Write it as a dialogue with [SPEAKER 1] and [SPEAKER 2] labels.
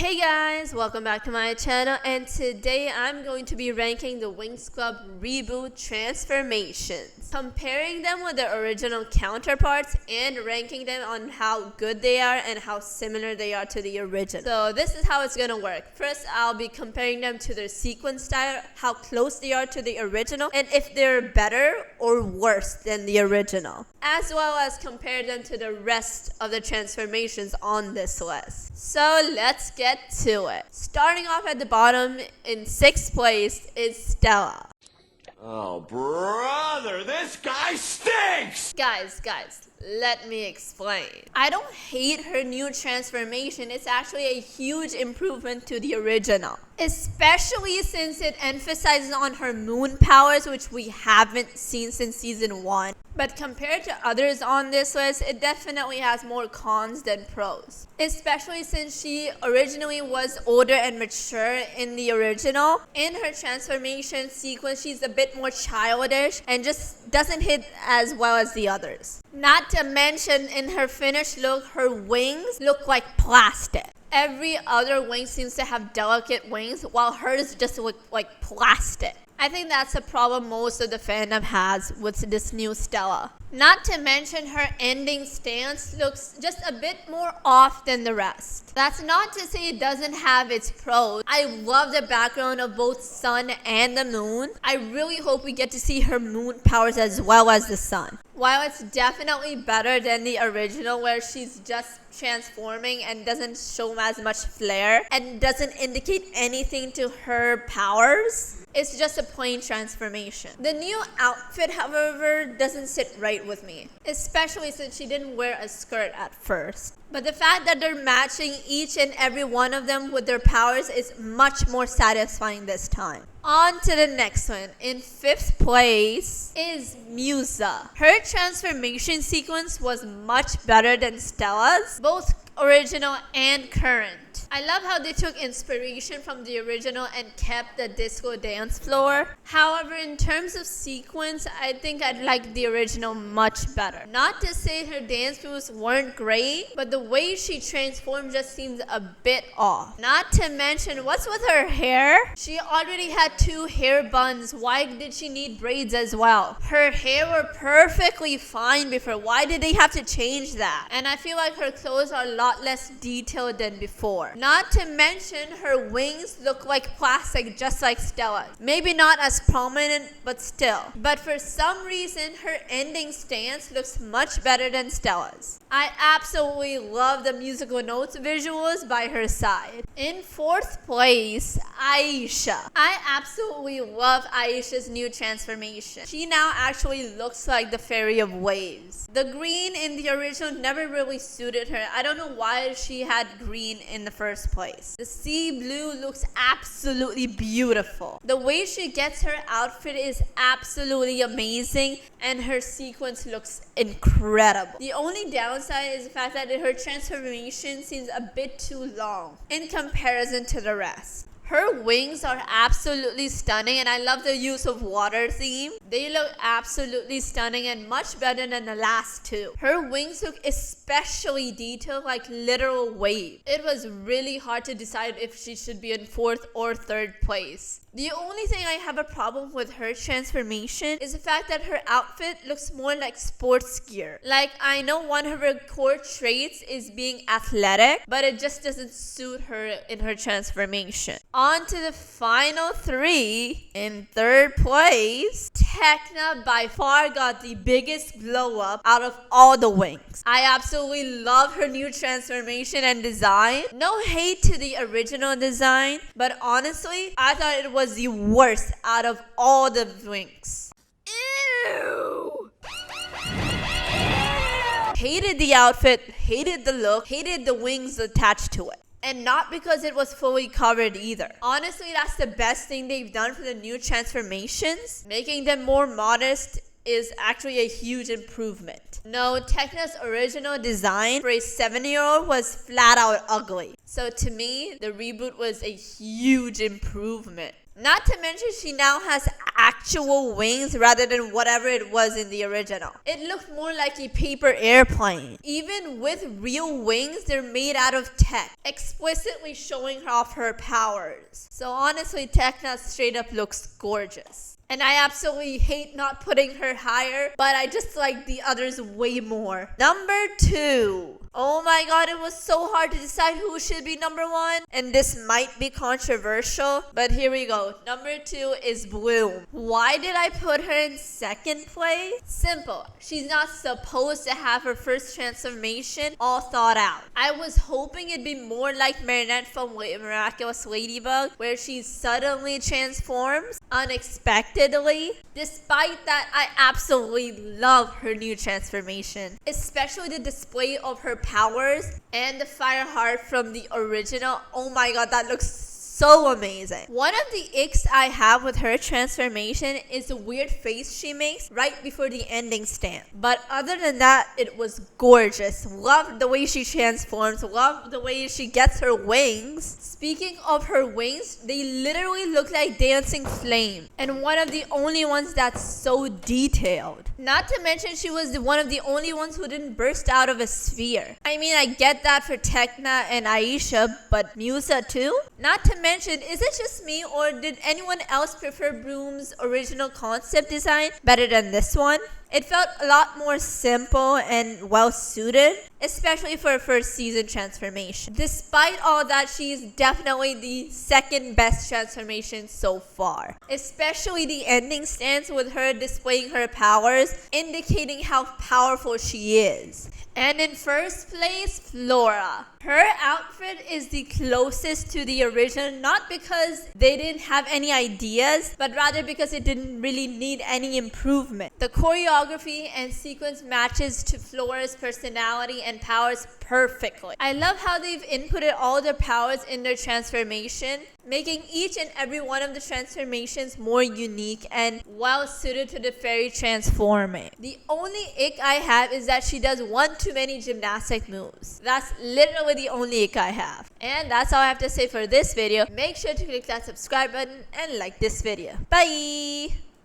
[SPEAKER 1] Hey guys, welcome back to my channel, and today I'm going to be ranking the Winx Club Reboot Transformations, comparing them with their original counterparts and ranking them on how good they are and how similar they are to the original. So this is how it's gonna work. First, I'll be comparing them to their sequence style, how close they are to the original, and if they're better or worse than the original, as well as compare them to the rest of the transformations on this list. So let's get to it. Starting off at the bottom in 6th place is Stella.
[SPEAKER 2] Oh, brother, this guy stinks!
[SPEAKER 1] Guys, let me explain. I don't hate her new transformation. It's actually a huge improvement to the original, especially since it emphasizes on her moon powers, which we haven't seen since season 1. But compared to others on this list, it definitely has more cons than pros. Especially since she originally was older and mature in the original. In her transformation sequence, she's a bit more childish and just doesn't hit as well as the others. Not to mention, in her finished look, her wings look like plastic. Every other wing seems to have delicate wings, while hers just look like plastic. I think that's a problem most of the fandom has with this new Stella. Not to mention, her ending stance looks just a bit more off than the rest. That's not to say it doesn't have its pros. I love the background of both sun and the moon. I really hope we get to see her moon powers as well as the sun. While it's definitely better than the original, where she's just transforming and doesn't show as much flair and doesn't indicate anything to her powers, it's just a plain transformation. The new outfit, however, doesn't sit right with me, especially since she didn't wear a skirt at first. But the fact that they're matching each and every one of them with their powers is much more satisfying this time. On to the next one. In 5th place is Musa. Her transformation sequence was much better than Stella's, both original and current. I love how they took inspiration from the original and kept the disco dance floor. However, in terms of sequence, I think I'd like the original much better. Not to say her dance moves weren't great, but the way she transformed just seems a bit off. Not to mention, what's with her hair? She already had 2 hair buns. Why did she need braids as well? Her hair were perfectly fine before. Why did they have to change that? And I feel like her clothes are a lot less detailed than before. Not to mention, her wings look like plastic, just like Stella's. Maybe not as prominent, but still. But for some reason, her ending stance looks much better than Stella's. I absolutely love the musical notes visuals by her side. In 4th place, Aisha. I absolutely love Aisha's new transformation. She now actually looks like the Fairy of Waves. The green in the original never really suited her. I don't know why she had green in the first place. The sea blue looks absolutely beautiful. The way she gets her outfit is absolutely amazing, and her sequence looks incredible. The only downside is the fact that her transformation seems a bit too long in comparison to the rest. Her wings are absolutely stunning, and I love the use of water theme. They look absolutely stunning and much better than the last 2. Her wings look especially detailed, like literal waves. It was really hard to decide if she should be in 4th or 3rd place. The only thing I have a problem with her transformation is the fact that her outfit looks more like sports gear. Like, I know one of her core traits is being athletic, but it just doesn't suit her in her transformation. On to the final 3. In 3rd place, Techna by far got the biggest glow up out of all the wings. I absolutely love her new transformation and design. No hate to the original design, but honestly, I thought it was the worst out of all the Winx. Ew! Hated the outfit, hated the look, hated the wings attached to it. And not because it was fully covered either. Honestly, that's the best thing they've done for the new transformations. Making them more modest is actually a huge improvement. No, Tecna's original design for a 7-year-old was flat out ugly. So to me, the reboot was a huge improvement. Not to mention she now has actual wings rather than whatever it was in the original. It looked more like a paper airplane. Even with real wings, they're made out of tech, explicitly showing off her powers. So honestly, Techna straight up looks gorgeous. And I absolutely hate not putting her higher, but I just like the others way more. Number 2. Oh my god, it was so hard to decide who should be number 1. And this might be controversial, but here we go. Number 2 is Bloom. Why did I put her in second place? Simple. She's not supposed to have her first transformation all thought out. I was hoping it'd be more like Marinette from Miraculous Ladybug, where she suddenly transforms unexpectedly. Despite that, I absolutely love her new transformation, especially the display of her powers and the fire heart from the original. Oh my god, that looks so amazing. One of the icks I have with her transformation is the weird face she makes right before the ending stand. But other than that, it was gorgeous. Loved the way she transforms. Loved the way she gets her wings. Speaking of her wings, they literally look like dancing flame. And one of the only ones that's so detailed. Not to mention she was one of the only ones who didn't burst out of a sphere. I mean, I get that for Tecna and Aisha, but Musa too? Not to mention, is it just me or did anyone else prefer Bloom's original concept design better than this one? It felt a lot more simple and well suited, especially for a first season transformation. Despite all that, she's definitely the second best transformation so far. Especially the ending stance with her displaying her powers, indicating how powerful she is. And in first place, Flora. Her outfit is the closest to the original, not because they didn't have any ideas, but rather because it didn't really need any improvement. The choreography and sequence matches to Flora's personality and powers perfectly. I love how they've inputted all their powers in their transformation, making each and every one of the transformations more unique and well suited to the fairy transforming. The only ick I have is that she does one too many gymnastic moves. That's literally the only ick I have. And that's all I have to say for this video. Make sure to click that subscribe button and like this video. Bye!